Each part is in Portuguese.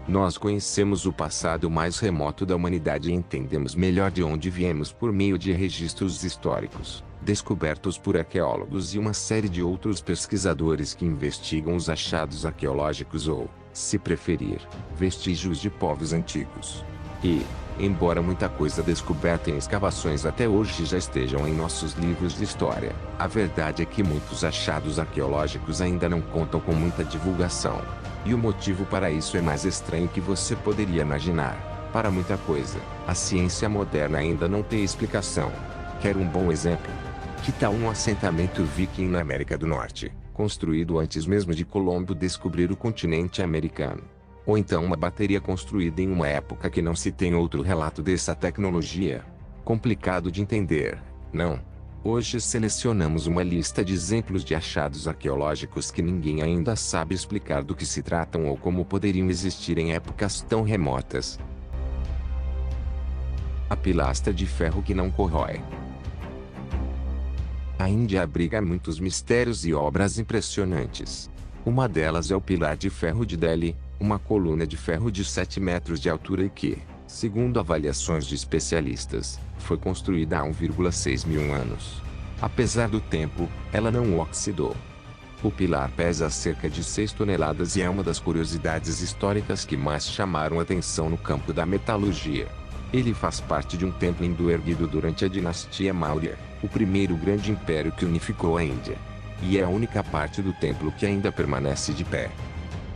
Nós conhecemos o passado mais remoto da humanidade e entendemos melhor de onde viemos por meio de registros históricos, descobertos por arqueólogos e uma série de outros pesquisadores que investigam os achados arqueológicos ou, se preferir, vestígios de povos antigos. E, embora muita coisa descoberta em escavações até hoje já estejam em nossos livros de história, a verdade é que muitos achados arqueológicos ainda não contam com muita divulgação. E o motivo para isso é mais estranho que você poderia imaginar. Para muita coisa, a ciência moderna ainda não tem explicação. Quer um bom exemplo? Que tal um assentamento viking na América do Norte, construído antes mesmo de Colombo descobrir o continente americano? Ou então uma bateria construída em uma época que não se tem outro relato dessa tecnologia? Complicado de entender, não? Hoje selecionamos uma lista de exemplos de achados arqueológicos que ninguém ainda sabe explicar do que se tratam ou como poderiam existir em épocas tão remotas. A pilastra de ferro que não corrói. A Índia abriga muitos mistérios e obras impressionantes. Uma delas é o pilar de ferro de Delhi, uma coluna de ferro de 7 metros de altura e que, segundo avaliações de especialistas, foi construída há 1,6 mil anos. Apesar do tempo, ela não oxidou. O pilar pesa cerca de 6 toneladas e é uma das curiosidades históricas que mais chamaram atenção no campo da metalurgia. Ele faz parte de um templo hindu erguido durante a dinastia Maurya, o primeiro grande império que unificou a Índia. E é a única parte do templo que ainda permanece de pé.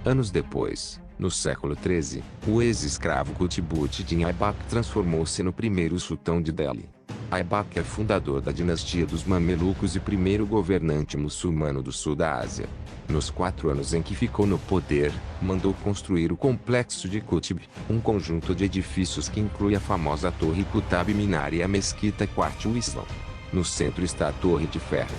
Anos depois, no século XIII, o ex-escravo Qutbuddin Aibak transformou-se no primeiro sultão de Delhi. Aibak é fundador da dinastia dos Mamelucos e primeiro governante muçulmano do sul da Ásia. Nos 4 anos em que ficou no poder, mandou construir o complexo de Qutb, um conjunto de edifícios que inclui a famosa Torre Qutb Minar e a Mesquita Quartul Islam. No centro está a Torre de Ferro.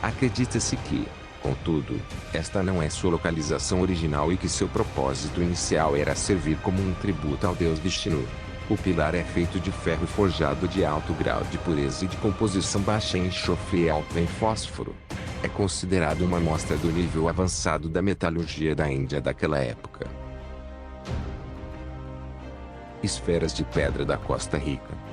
Acredita-se que, contudo, esta não é sua localização original e que seu propósito inicial era servir como um tributo ao deus Vishnu. O pilar é feito de ferro forjado de alto grau de pureza e de composição baixa em enxofre e alta em fósforo. É considerado uma amostra do nível avançado da metalurgia da Índia daquela época. Esferas de pedra da Costa Rica.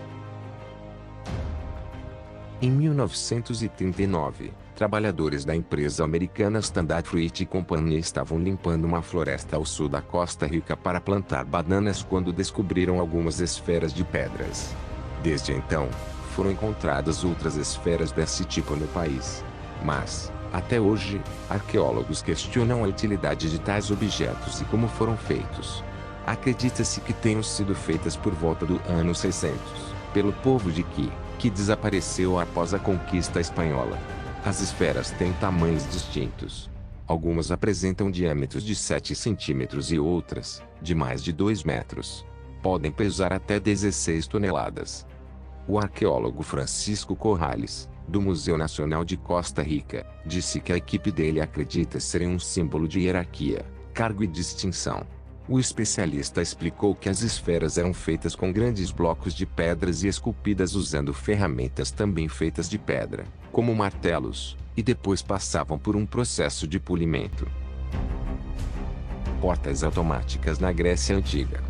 Em 1939, trabalhadores da empresa americana Standard Fruit Company estavam limpando uma floresta ao sul da Costa Rica para plantar bananas quando descobriram algumas esferas de pedras. Desde então, foram encontradas outras esferas desse tipo no país. Mas, até hoje, arqueólogos questionam a utilidade de tais objetos e como foram feitos. Acredita-se que tenham sido feitas por volta do ano 600, pelo povo de Qui, que desapareceu após a conquista espanhola. As esferas têm tamanhos distintos. Algumas apresentam diâmetros de 7 centímetros e outras, de mais de 2 metros. Podem pesar até 16 toneladas. O arqueólogo Francisco Corrales, do Museu Nacional de Costa Rica, disse que a equipe dele acredita serem um símbolo de hierarquia, cargo e distinção. O especialista explicou que as esferas eram feitas com grandes blocos de pedras e esculpidas usando ferramentas também feitas de pedra, como martelos, e depois passavam por um processo de polimento. Portas automáticas na Grécia Antiga.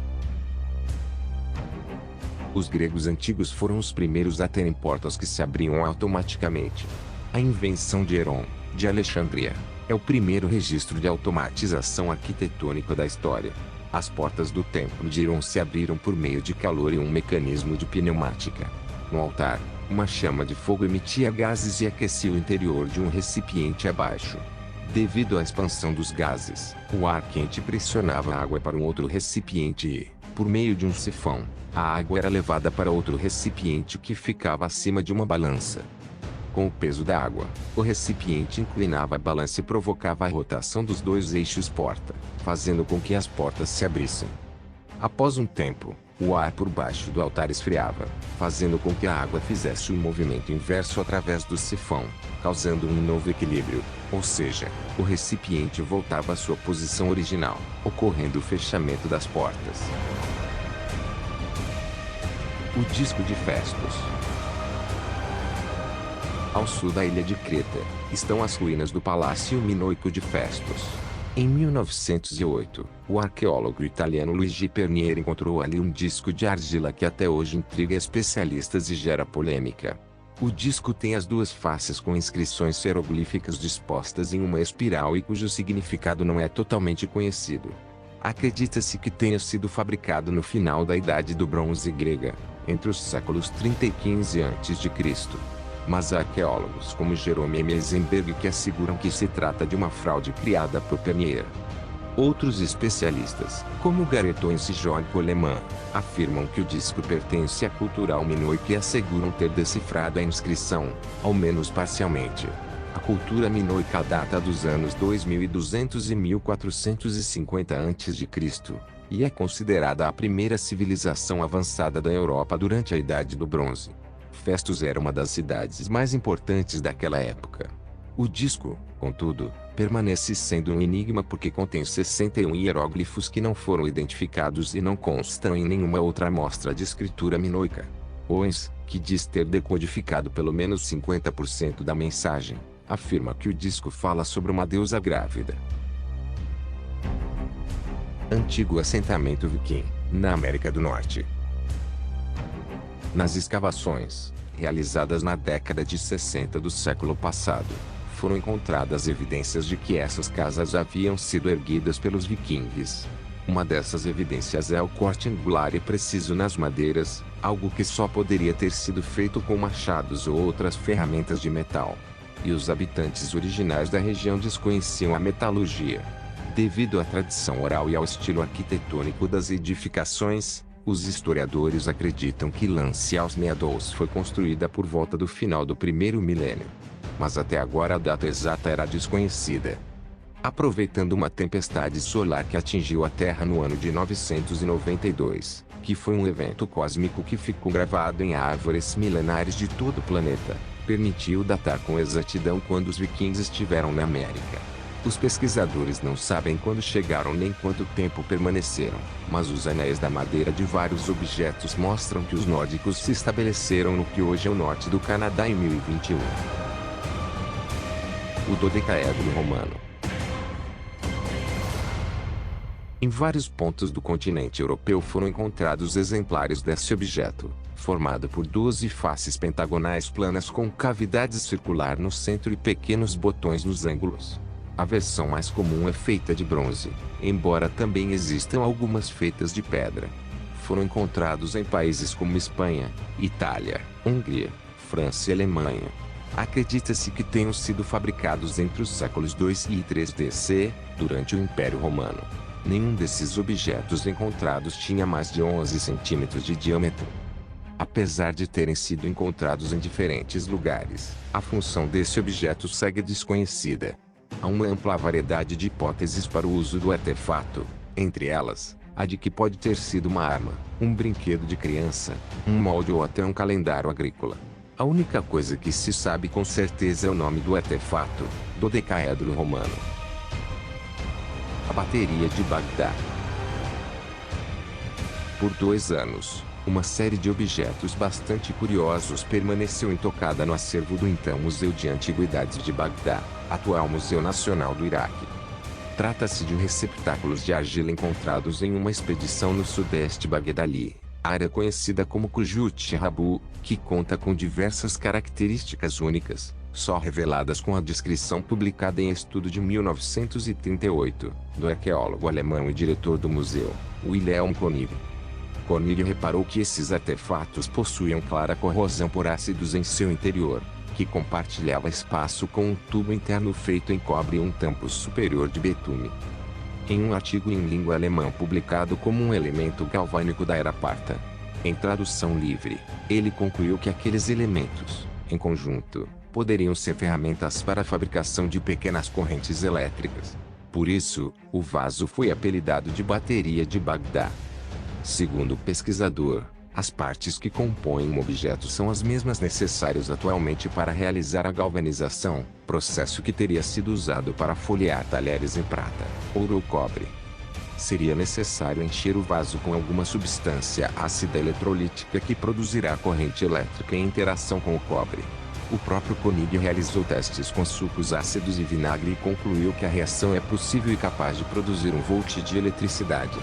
Os gregos antigos foram os primeiros a terem portas que se abriam automaticamente. A invenção de Herón, de Alexandria, é o primeiro registro de automatização arquitetônica da história. As portas do templo de Herón se abriram por meio de calor e um mecanismo de pneumática. No altar, uma chama de fogo emitia gases e aquecia o interior de um recipiente abaixo. Devido à expansão dos gases, o ar quente pressionava a água para um outro recipiente e, por meio de um sifão, a água era levada para outro recipiente que ficava acima de uma balança. Com o peso da água, o recipiente inclinava a balança e provocava a rotação dos dois eixos porta, fazendo com que as portas se abrissem. Após um tempo, o ar por baixo do altar esfriava, fazendo com que a água fizesse um movimento inverso através do sifão, causando um novo equilíbrio, ou seja, o recipiente voltava à sua posição original, ocorrendo o fechamento das portas. O disco de Festos. Ao sul da ilha de Creta, estão as ruínas do Palácio Minoico de Festos. Em 1908, o arqueólogo italiano Luigi Pernier encontrou ali um disco de argila que até hoje intriga especialistas e gera polêmica. O disco tem as duas faces com inscrições hieroglíficas dispostas em uma espiral e cujo significado não é totalmente conhecido. Acredita-se que tenha sido fabricado no final da Idade do Bronze grega, entre os séculos 30 e 15 a.C. Mas há arqueólogos como Jerome M. Eisenberg que asseguram que se trata de uma fraude criada por Pernier. Outros especialistas, como Garetões e Jorge Coleman, afirmam que o disco pertence à cultura minoica e asseguram ter decifrado a inscrição, ao menos parcialmente. A cultura minoica data dos anos 2200 e 1450 a.C., e é considerada a primeira civilização avançada da Europa durante a Idade do Bronze. Festus era uma das cidades mais importantes daquela época. O disco, contudo, permanece sendo um enigma porque contém 61 hieróglifos que não foram identificados e não constam em nenhuma outra amostra de escritura minoica. Owens, que diz ter decodificado pelo menos 50% da mensagem, afirma que o disco fala sobre uma deusa grávida. Antigo assentamento viking, na América do Norte. Nas escavações, realizadas na década de 60 do século passado, foram encontradas evidências de que essas casas haviam sido erguidas pelos vikings. Uma dessas evidências é o corte angular e preciso nas madeiras, algo que só poderia ter sido feito com machados ou outras ferramentas de metal. E os habitantes originais da região desconheciam a metalurgia. Devido à tradição oral e ao estilo arquitetônico das edificações, os historiadores acreditam que Lancials Meadows foi construída por volta do final do primeiro milênio. Mas até agora a data exata era desconhecida. Aproveitando uma tempestade solar que atingiu a Terra no ano de 992, que foi um evento cósmico que ficou gravado em árvores milenares de todo o planeta, permitiu datar com exatidão quando os vikings estiveram na América. Os pesquisadores não sabem quando chegaram nem quanto tempo permaneceram, mas os anéis da madeira de vários objetos mostram que os nórdicos se estabeleceram no que hoje é o norte do Canadá em 1021. O dodecaedro romano. Em vários pontos do continente europeu foram encontrados exemplares desse objeto, formado por 12 faces pentagonais planas com cavidade circular no centro e pequenos botões nos ângulos. A versão mais comum é feita de bronze, embora também existam algumas feitas de pedra. Foram encontrados em países como Espanha, Itália, Hungria, França e Alemanha. Acredita-se que tenham sido fabricados entre os séculos 2 e 3 DC, durante o Império Romano. Nenhum desses objetos encontrados tinha mais de 11 centímetros de diâmetro. Apesar de terem sido encontrados em diferentes lugares, a função desse objeto segue desconhecida. Há uma ampla variedade de hipóteses para o uso do artefato, entre elas, a de que pode ter sido uma arma, um brinquedo de criança, um molde ou até um calendário agrícola. A única coisa que se sabe com certeza é o nome do artefato, dodecaedro romano. A bateria de Bagdá. Por 2 anos, uma série de objetos bastante curiosos permaneceu intocada no acervo do então Museu de Antiguidades de Bagdá, atual Museu Nacional do Iraque. Trata-se de receptáculos de argila encontrados em uma expedição no sudeste bagdali, área conhecida como Kujut Rabu, que conta com diversas características únicas, só reveladas com a descrição publicada em estudo de 1938, do arqueólogo alemão e diretor do museu, Wilhelm König. König reparou que esses artefatos possuíam clara corrosão por ácidos em seu interior, que compartilhava espaço com um tubo interno feito em cobre e um tampo superior de betume. Em um artigo em língua alemã publicado como um elemento galvânico da era parta, em tradução livre, ele concluiu que aqueles elementos, em conjunto, poderiam ser ferramentas para a fabricação de pequenas correntes elétricas. Por isso, o vaso foi apelidado de bateria de Bagdá. Segundo o pesquisador, as partes que compõem um objeto são as mesmas necessárias atualmente para realizar a galvanização, processo que teria sido usado para folhear talheres em prata, ouro ou cobre. Seria necessário encher o vaso com alguma substância ácida eletrolítica que produzirá corrente elétrica em interação com o cobre. O próprio Koenig realizou testes com sucos ácidos e vinagre e concluiu que a reação é possível e capaz de produzir 1 volt de eletricidade.